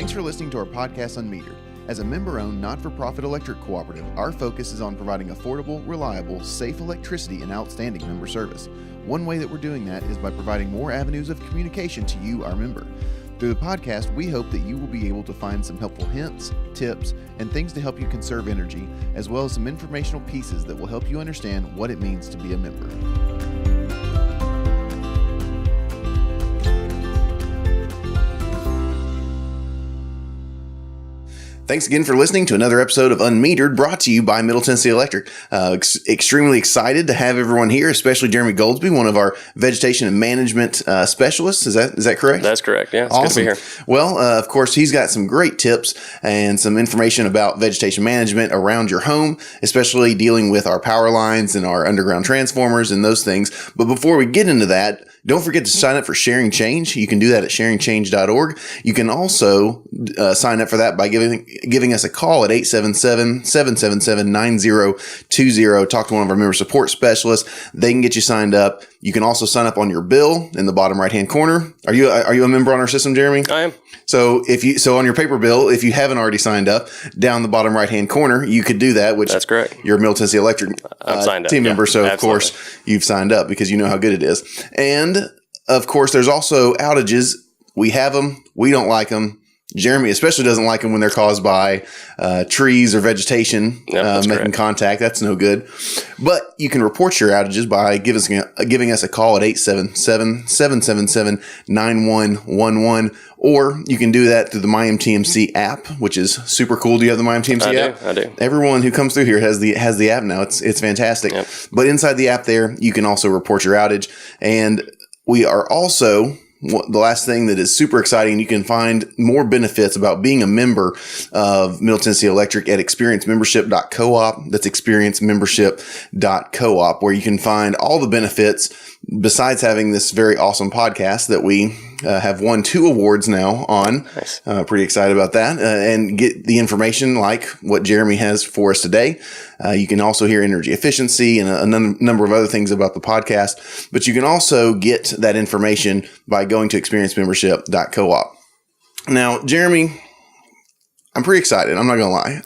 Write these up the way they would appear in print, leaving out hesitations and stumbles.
Thanks for listening to our podcast, unMetered. As a member-owned, not-for-profit electric cooperative, our focus is on providing affordable, reliable, safe electricity and outstanding member service. One way that we're doing that is by providing more avenues of communication to you, our member. Through the podcast, we hope that you will be able to find some helpful hints, tips, and things to help you conserve energy, as well as some informational pieces that will help you understand what it means to be a member. Thanks again for listening to another episode of unMetered, brought to you by Middle Tennessee Electric. Extremely excited to have everyone here, especially Jeremy Goldsby, one of our vegetation and management specialists. Is that correct? That's correct. Yeah, it's awesome. Good to be here. Well, of course, he's got some great tips and some information about vegetation management around your home, especially dealing with our power lines and our underground transformers and those things. But before we get into that, don't forget to sign up for Sharing Change. You can do that at sharingchange.org. You can also sign up for that by giving us a call at 877-777-9020. Talk to one of our member support specialists. They can get you signed up. You can also sign up on your bill in the bottom right-hand corner. Are you a member on our system, Jeremy? I am. So on your paper bill, if you haven't already signed up, down the bottom right-hand corner, you could do that. Which that's correct. You're a Middle Tennessee Electric team member, so absolutely. Of course you've signed up because you know how good it is. And of course, there's also outages. We have them. We don't like them. Jeremy especially doesn't like them when they're caused by trees or vegetation making contact. That's no good. But you can report your outages by giving us a call at 877-777-9111. Or you can do that through the MyMTMC app, which is super cool. Do you have the MyMTMC app? I do. Everyone who comes through here has the app now. It's fantastic. Yep. But inside the app there, you can also report your outage. And we are also... the last thing that is super exciting, you can find more benefits about being a member of Middle Tennessee Electric at experiencemembership.coop. That's experiencemembership.coop, where you can find all the benefits besides having this very awesome podcast that we have won 2 awards now on. Nice. Pretty excited about that. And get the information like what Jeremy has for us today. You can also hear energy efficiency and a number of other things about the podcast. But you can also get that information by going to experiencemembership.coop. Now, Jeremy, I'm pretty excited. I'm not going to lie.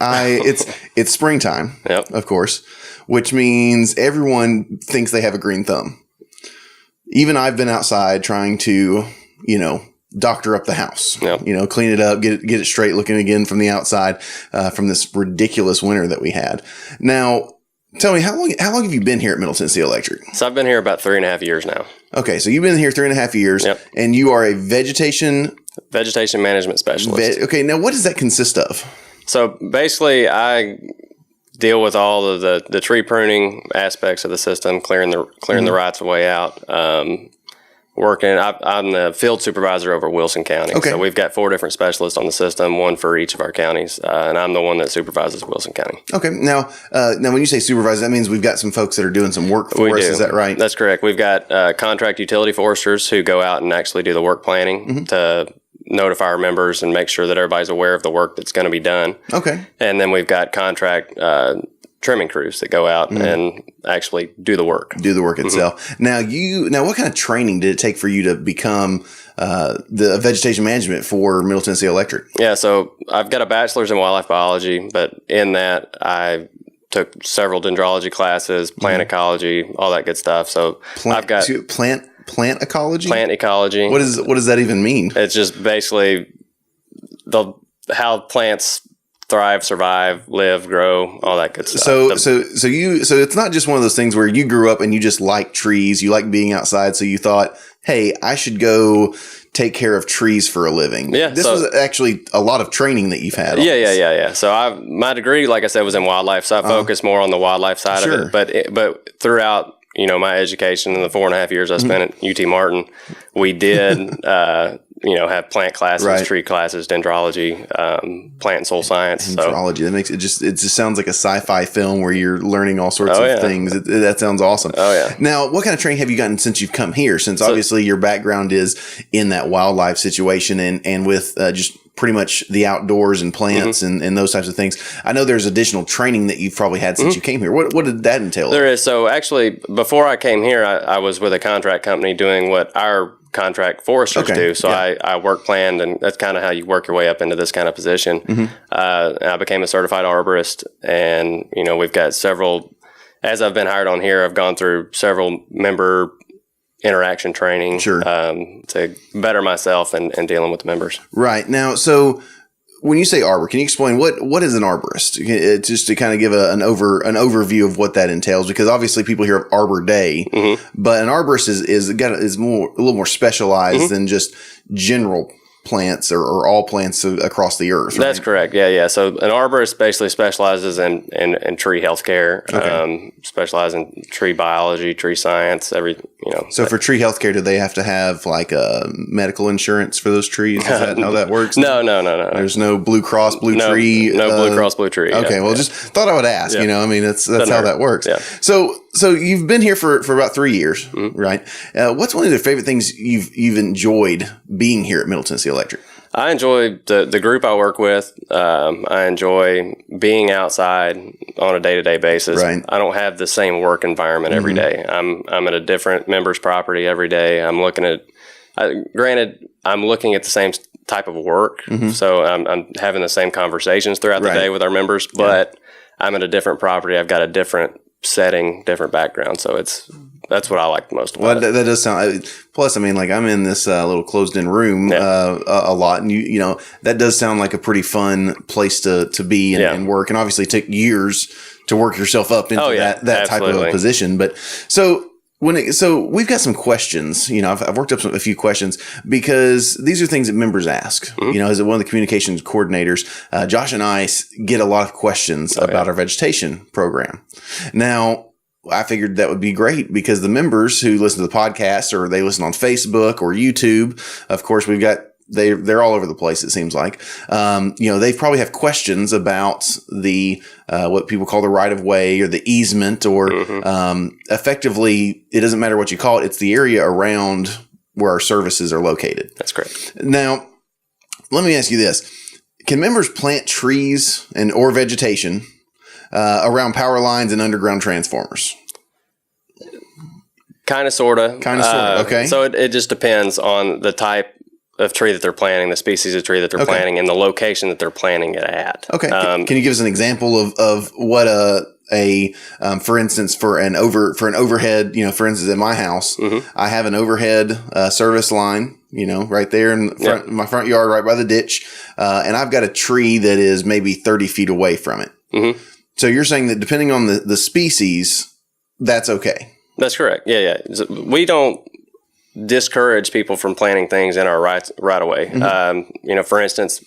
It's springtime, yep. Of course, which means everyone thinks they have a green thumb. Even I've been outside trying to, doctor up the house, yep. Clean it up, get it straight looking again from the outside, from this ridiculous winter that we had. Now, tell me, how long have you been here at Middle Tennessee Electric? So I've been here about 3.5 years now. Okay. So you've been here 3.5 years, yep. And you are a vegetation management specialist. Okay. Now what does that consist of? So basically I deal with all of the tree pruning aspects of the system, clearing the rights of way out. I'm the field supervisor over Wilson County. Okay. So we've got 4 different specialists on the system, one for each of our counties, and I'm the one that supervises Wilson County. Okay. Now when you say supervisor, that means we've got some folks that are doing some work for us. Is that right? That's correct. We've got contract utility foresters who go out and actually do the work planning to notify our members and make sure that everybody's aware of the work that's going to be done. Okay. And then we've got contract trimming crews that go out and actually do the work. Do the work itself. Now, what kind of training did it take for you to become the vegetation management for Middle Tennessee Electric? Yeah, so I've got a bachelor's in wildlife biology, but in that I took several dendrology classes, plant ecology, all that good stuff. So I've got plant ecology. Plant ecology. What does that even mean? It's just basically how plants thrive, survive, live, grow, all that good stuff. So it's not just one of those things where you grew up and you just like trees, you like being outside, so you thought, hey, I should go take care of trees for a living. Yeah, this was actually a lot of training that you've had. Yeah. So my degree, like I said, was in wildlife, so I focused more on the wildlife side of it. But throughout my education in the 4.5 years I spent at UT Martin, we did have plant classes, tree classes, dendrology, plant and soil science. Dendrology. That makes it just sounds like a sci-fi film where you're learning all sorts of things. That sounds awesome. Oh yeah. Now, what kind of training have you gotten since you've come here? Since obviously your background is in that wildlife situation and with just pretty much the outdoors and plants and those types of things. I know there's additional training that you've probably had since you came here. What did that entail? There is. So actually, before I came here, I was with a contract company doing what our contract foresters do. So I work planned, and that's kind of how you work your way up into this kind of position. I became a certified arborist, and we've got several. As I've been hired on here, I've gone through several member interaction training to better myself and dealing with the members. Right. Now, so when you say arbor, can you explain what is an arborist? Just to kind of give an overview of what that entails, because obviously people hear of Arbor Day, but an arborist is a little more specialized than just general plants or all plants across the earth. Right? That's correct. Yeah. So an arborist basically specializes in tree healthcare, specializes in tree biology, tree science, So for tree healthcare, do they have to have like a medical insurance for those trees? Is that how that works? No. There's no Blue Cross Blue Tree. No Blue Cross Blue Tree. Okay. Well, just thought I would ask. That's how that works. Yeah. So you've been here for about 3 years, right? What's one of the favorite things you've enjoyed being here at Middle Tennessee Electric? I enjoy the group I work with. I enjoy being outside on a day-to-day basis. Right. I don't have the same work environment every day. I'm at a different member's property every day. I'm looking at, granted, I'm looking at the same type of work, so I'm having the same conversations throughout the day with our members, but I'm at a different property. I've got a different setting, different background, so that's what I like the most about it. That does sound. Plus, I'm in this little closed-in room a lot, and that does sound like a pretty fun place to be and work. And obviously, it took years to work yourself up into that type of a position. But so we've got some questions. I've worked up a few questions because these are things that members ask. As one of the communications coordinators, Josh and I get a lot of questions about our vegetation program. Now, I figured that would be great because the members who listen to the podcast or they listen on Facebook or YouTube, of course, they're all over the place. It seems like, they probably have questions about the, what people call the right of way or the easement or, effectively, it doesn't matter what you call it. It's the area around where our services are located. That's correct. Now, let me ask you this. Can members plant trees or vegetation around power lines and underground transformers? Kind of, sort of. Okay. So it just depends on the type of tree that they're planting, the species of tree that they're planting, and the location that they're planting it at. Okay. Can you give us an example of what for instance, for an overhead, for instance, in my house, I have an overhead service line, right there in my front yard, right by the ditch, and I've got a tree that is maybe 30 feet away from it. So you're saying that depending on the species, that's okay? That's correct. Yeah. We don't discourage people from planting things in our right away. For instance,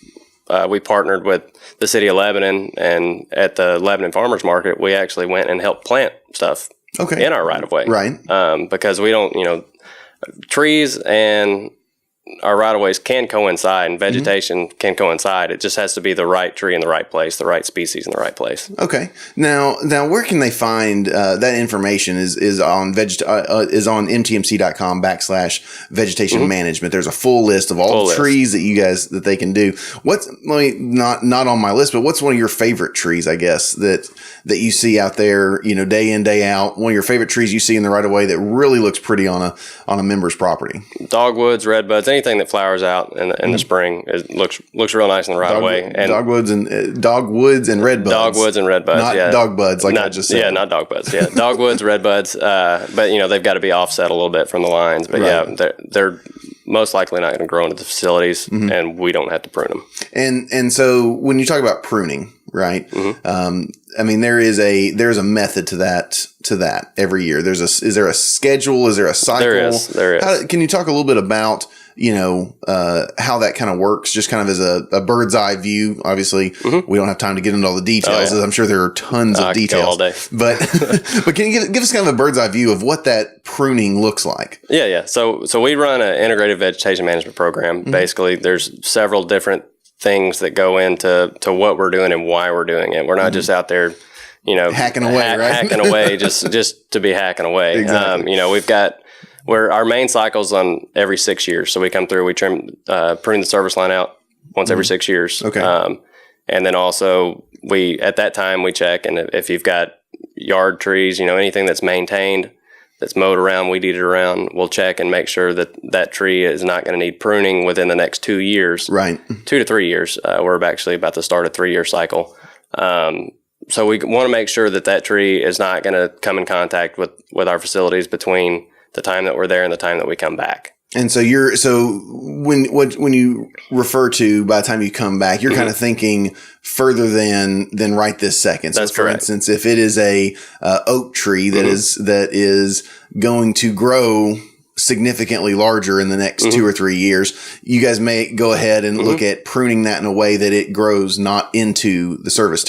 we partnered with the city of Lebanon, and at the Lebanon Farmers Market, we actually went and helped plant stuff in our right of way. Right. Because we don't, trees and our right of ways can coincide, and vegetation can coincide. It just has to be the right tree in the right place, the right species in the right place. Okay. Now, where can they find that information? Is on mtmc.com /vegetation management. There's a full list of all the trees that they can do. Not on my list, but what's one of your favorite trees? I guess that you see out there, day in, day out. One of your favorite trees you see in the right of way that really looks pretty on a member's property. Dogwoods, redbuds, anything that flowers out in the spring looks real nice in the right of way. And dogwoods and redbuds. Dogwoods and redbuds. Not dogbuds, like I just said. Yeah, not dogbuds. Yeah, dogwoods, redbuds. But they've got to be offset a little bit from the lines. But they're most likely not going to grow into the facilities, and we don't have to prune them. And so when you talk about pruning, right? There's a method to that every year. Is there a schedule? Is there a cycle? There is. Can you talk a little bit about, how that kind of works, just kind of as a bird's eye view? Obviously, we don't have time to get into all the details. I'm sure there are tons of details. All day. But can you give us kind of a bird's eye view of what that pruning looks like? Yeah. So we run an integrated vegetation management program. Basically, there's several different things that go into what we're doing and why we're doing it. We're not just out there, hacking away, right? Hacking away just to be hacking away. Exactly. Our main cycle's on every 6 years. So we come through, we prune the service line out once every 6 years. Okay. And then also at that time we check, and if you've got yard trees, anything that's maintained, that's mowed around, weed eated around, we'll check and make sure that that tree is not going to need pruning within the next 2 years. Right. 2 to 3 years. We're actually about to start a 3-year cycle. So we want to make sure that that tree is not going to come in contact with our facilities between the time that we're there and the time that we come back. And so when you refer to by the time you come back, you're kind of thinking further than right this second. So That's for correct. instance, if it is a oak tree that is going to grow significantly larger in the next 2 or 3 years, you guys may go ahead and look at pruning that in a way that it grows not into the service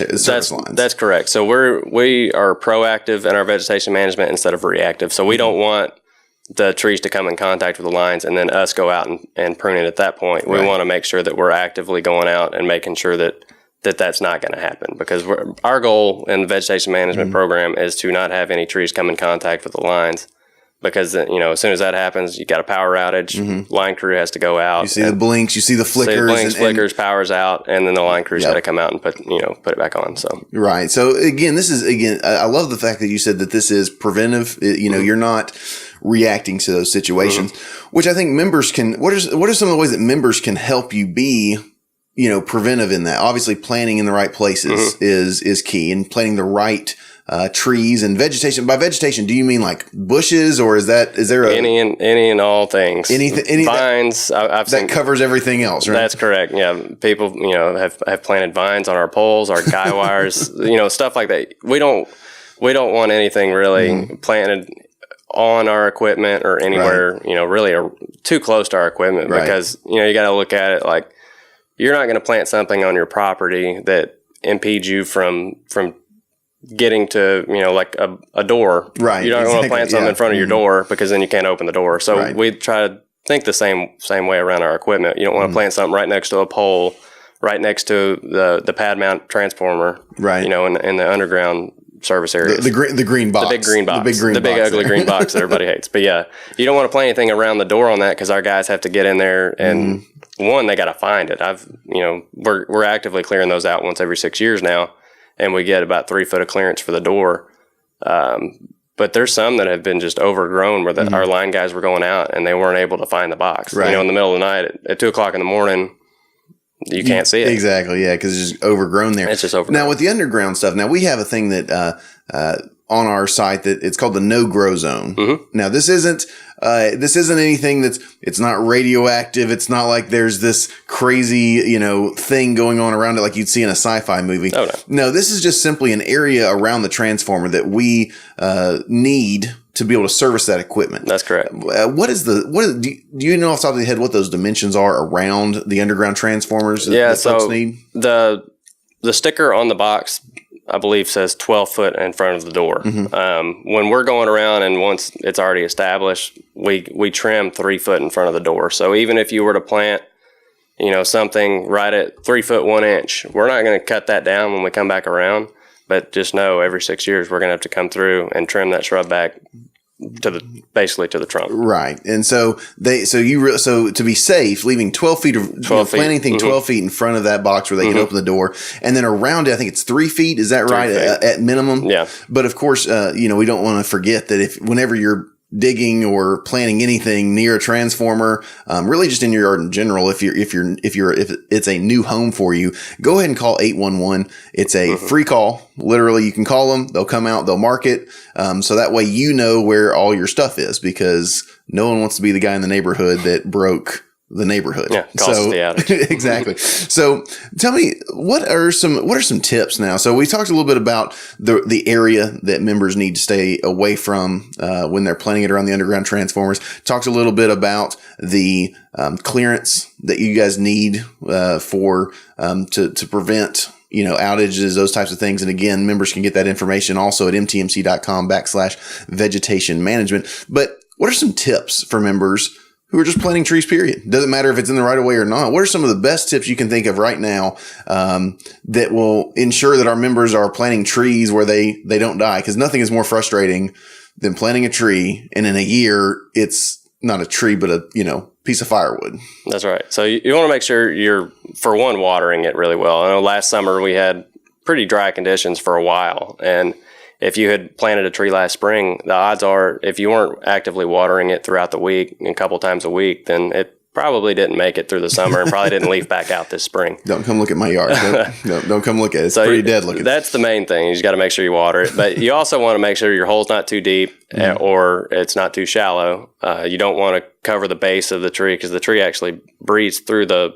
lines. That's correct. So we are proactive in our vegetation management instead of reactive. So we don't want the trees to come in contact with the lines and then us go out and prune it at that point. We want to make sure that we're actively going out and making sure that that's not going to happen, because our goal in the vegetation management program is to not have any trees come in contact with the lines, because as soon as that happens, you got a power outage, line crew has to go out. You see the blinks, you see the flickers. Flickers, power's out, and then the line crew's got to come out and put it back on. So right. So again, I love the fact that you said that this is preventive. You're not reacting to those situations, which I think members can. What are some of the ways that members can help you be, preventive in that? Obviously, planting in the right places is key, and planting the right trees and vegetation. By vegetation, do you mean like bushes, or is there any and all things? Anything vines. I've seen that covers everything else, right? That's correct. Yeah, people have planted vines on our poles, our guy wires, stuff like that. We don't want anything really planted on our equipment or anywhere, really too close to our equipment, because you got to look at it like you're not going to plant something on your property that impedes you from getting to, like a door. Right. You don't want to plant something in front of your door, because then you can't open the door. So we try to think the same way around our equipment. You don't want to plant something right next to a pole, right next to the pad mount transformer, right? In the underground service areas. The green box. The big green box. The big ugly green box that everybody hates. But yeah, you don't want to plant anything around the door on that, because our guys have to get in there and one, they got to find it. We're actively clearing those out once every 6 years now, and we get about 3 foot of clearance for the door. But there's some that have been just overgrown where our line guys were going out and they weren't able to find the box. Right. In the middle of the night at 2 o'clock in the morning, you can't see it. Exactly, yeah, because it's just overgrown there. It's just overgrown. Now, with the underground stuff, we have a thing that on our site that it's called the no-grow zone. Now, this isn't anything it's not radioactive. It's not like there's this crazy, thing going on around it like you'd see in a sci-fi movie. Oh, no. No, this is just simply an area around the transformer that we need to be able to service that equipment. That's correct. Do you know off the top of your head what those dimensions are around the underground transformers that folks need? The sticker on the box, I believe, says 12 foot in front of the door. When we're going around and once it's already established, we trim 3 foot in front of the door. So even if you were to plant, something right at 3 foot 1 inch, we're not going to cut that down when we come back around. But just know every 6 years we're going to have to come through and trim that shrub back basically to the trunk. Right. And so to be safe, leaving 12 feet of planting anything 12 feet in front of that box where they can open the door, and then around it, I think it's 3 feet. Is that right? At minimum? Yeah. But of course, we don't want to forget that whenever you're digging or planting anything near a transformer, really just in your yard in general, if it's a new home for you, go ahead and call 811. It's a free call. Literally, you can call them. They'll come out. They'll mark it. So that way you know where all your stuff is, because no one wants to be the guy in the neighborhood that broke the neighborhood. Yeah, costs the outage. Exactly. So tell me, what are some tips now? So we talked a little bit about the area that members need to stay away from when they're planting it around the underground transformers. Talked a little bit about the clearance that you guys need to prevent outages, those types of things. And again, members can get that information also at mtmc.com/vegetation management. But what are some tips for members who are just planting trees, period? Doesn't matter if it's in the right of way or not. What are some of the best tips you can think of right now that will ensure that our members are planting trees where they don't die? Because nothing is more frustrating than planting a tree, and in a year, it's not a tree, but a piece of firewood. That's right. So you want to make sure you're, for one, watering it really well. I know last summer we had pretty dry conditions for a while, and if you had planted a tree last spring, the odds are if you weren't actively watering it throughout the week, a couple times a week, then it probably didn't make it through the summer and probably didn't leaf back out this spring. Don't come look at my yard. Don't come look at it. It's pretty dead looking. That's the main thing. You just got to make sure you water it. But you also want to make sure your hole's not too deep or it's not too shallow. You don't want to cover the base of the tree because the tree actually breathes through the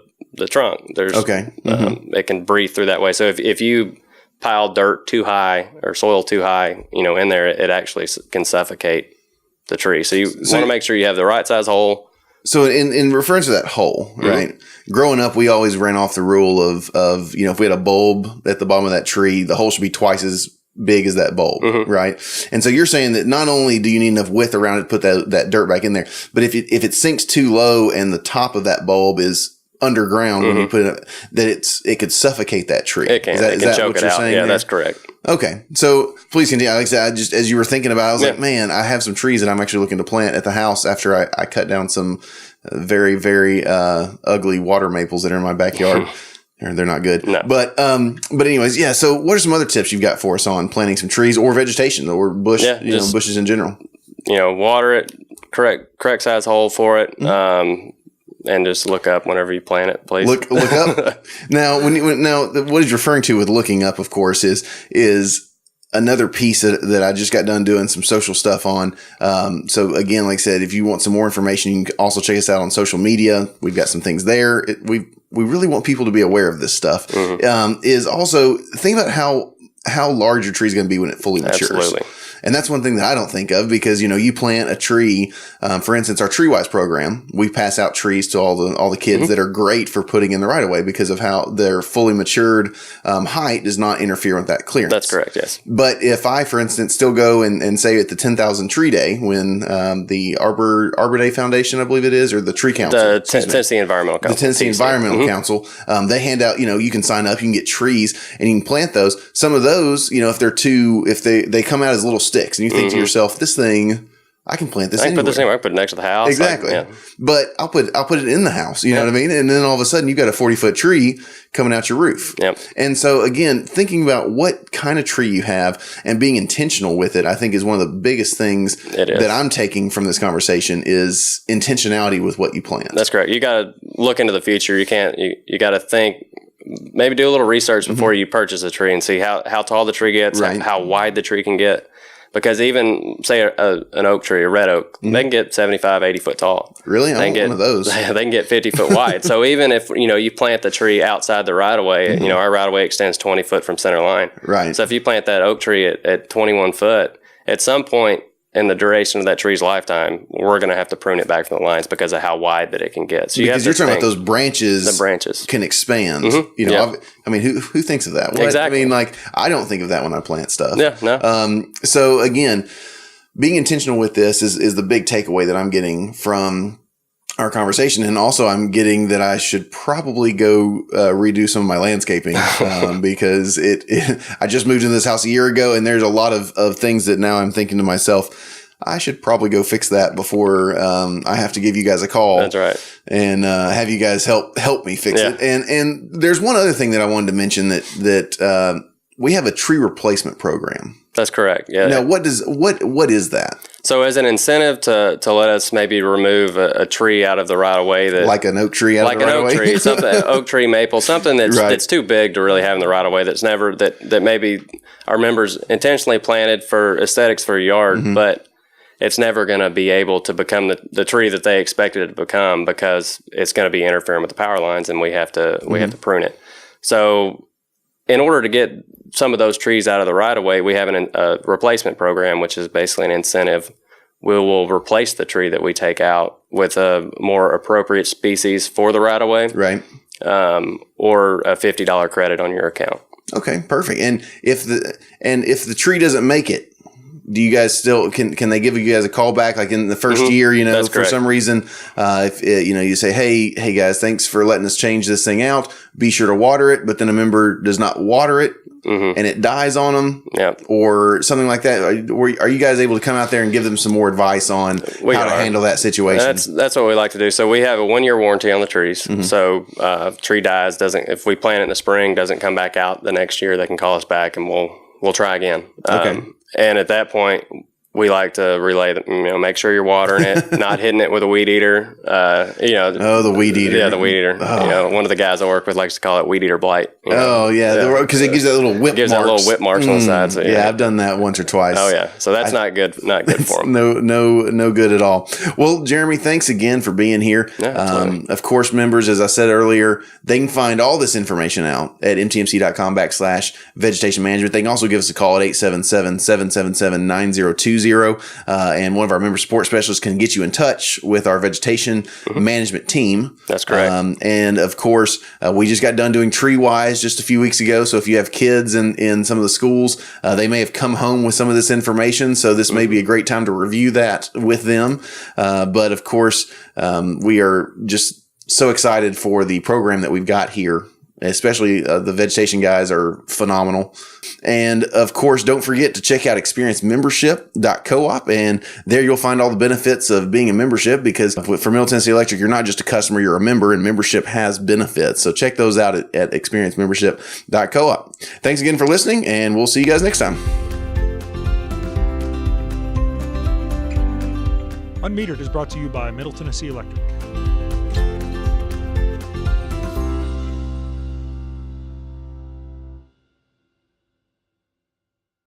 trunk. It can breathe through that way. So if you pile dirt too high or soil too high, in there, it actually can suffocate the tree. So you want to make sure you have the right size hole. So in reference to that hole, right? Growing up, we always ran off the rule of if we had a bulb at the bottom of that tree, the hole should be twice as big as that bulb, right? And so you're saying that not only do you need enough width around it to put that dirt back in there, but if it sinks too low and the top of that bulb is underground when you put it, that it could suffocate that tree. It can. It can choke it out. Yeah, that's correct. Okay. So please continue. Like I said, as you were thinking about it, I was like, man, I have some trees that I'm actually looking to plant at the house after I cut down some very, very ugly water maples that are in my backyard. They're not good. No. But anyways, yeah. So what are some other tips you've got for us on planting some trees or vegetation or bushes in general? Water it, correct size hole for it. And just look up whenever you plant it, please. Look up. Now, what he's referring to with looking up, of course, is another piece that I just got done doing some social stuff on. So again, like I said, if you want some more information, you can also check us out on social media. We've got some things there. We really want people to be aware of this stuff. Is also think about how large your tree is going to be when it fully matures. Absolutely. And that's one thing that I don't think of because, you plant a tree, for instance, our TreeWise program, we pass out trees to all the kids that are great for putting in the right of way because of how their fully matured height does not interfere with that clearance. That's correct. Yes. But if I, for instance, still go and say at the 10,000 tree day when the Arbor Day Foundation, I believe it is, or the Tree Council. The Tennessee Environmental Council. The Tennessee Environmental Council. They hand out, you can sign up, you can get trees and you can plant those. Some of those, if they come out as little sticks and you think to yourself, this thing, I can plant this anywhere. Put this anywhere. I can put it next to the house. Exactly. But I'll put it in the house. You know what I mean? And then all of a sudden you've got a 40-foot tree coming out your roof. Yep. And so again, thinking about what kind of tree you have and being intentional with it, I think is one of the biggest things that I'm taking from this conversation is intentionality with what you plant. That's correct. You got to look into the future. You got to think, maybe do a little research before you purchase a tree and see how tall the tree gets, how wide the tree can get. Because even, say, an oak tree, a red oak, they can get 75, 80 foot tall. Really? I want one of those. They can get 50 foot wide. So even if, you plant the tree outside the right-of-way, our right-of-way extends 20 foot from center line. Right. So if you plant that oak tree at 21 foot, at some point in the duration of that tree's lifetime, we're going to have to prune it back from the lines because of how wide that it can get. So because you're talking about those branches. The branches can expand. I mean, who thinks of that? Exactly. I mean, I don't think of that when I plant stuff. Yeah, no. So again, being intentional with this is the big takeaway that I'm getting from our conversation. And also I'm getting that I should probably go redo some of my landscaping because I just moved into this house a year ago and there's a lot of things that now I'm thinking to myself, I should probably go fix that before I have to give you guys a call. That's right. And have you guys help me fix it. And there's one other thing that I wanted to mention that we have a tree replacement program. That's correct. Yeah. Now, what is that? So as an incentive to let us maybe remove a tree out of the right of way, that like an oak tree out of the right of way, like an oak tree, something oak tree, maple, something that's too big to really have in the right of way. That's never that maybe our members intentionally planted for aesthetics for a yard, but it's never going to be able to become the tree that they expected it to become because it's going to be interfering with the power lines, and we have to prune it. So in order to get some of those trees out of the right of way, we have a replacement program, which is basically an incentive. We will replace the tree that we take out with a more appropriate species for the right of way, right? Or a $50 credit on your account. Okay, perfect. And if the tree doesn't make it, do you guys still can they give you guys a call back like in the first year? That's for correct. Some reason, if you say, hey guys, thanks for letting us change this thing out. Be sure to water it. But then a member does not water it, and it dies on them, or something like that. Are you guys able to come out there and give them some more advice on how to handle that situation? That's what we like to do. So we have a 1-year warranty on the trees. So tree dies, if we plant it in the spring, doesn't come back out the next year, they can call us back and we'll try again. Okay. And at that point, we like to relay that, make sure you're watering it, not hitting it with a weed eater. Oh, the weed eater. Yeah, the weed eater. Oh. One of the guys I work with likes to call it weed eater blight. Oh, yeah, because it gives that little whip marks. Gives that little whip marks on the side. So, yeah, I've done that once or twice. Oh, yeah. So that's not good for them. No good at all. Well, Jeremy, thanks again for being here. Yeah, of course, members, as I said earlier, they can find all this information out at mtmc.com/vegetation management. They can also give us a call at 877-777-9020. And one of our member support specialists can get you in touch with our vegetation management team. That's correct. And of course, we just got done doing Tree Wise just a few weeks ago. So if you have kids in some of the schools, they may have come home with some of this information. So this may be a great time to review that with them. But of course, we are just so excited for the program that we've got here. Especially the vegetation guys are phenomenal. And of course, don't forget to check out experiencemembership.coop. And there you'll find all the benefits of being a membership, because for Middle Tennessee Electric, you're not just a customer, you're a member, and membership has benefits. So check those out at experiencemembership.coop. Thanks again for listening, and we'll see you guys next time. Unmetered is brought to you by Middle Tennessee Electric.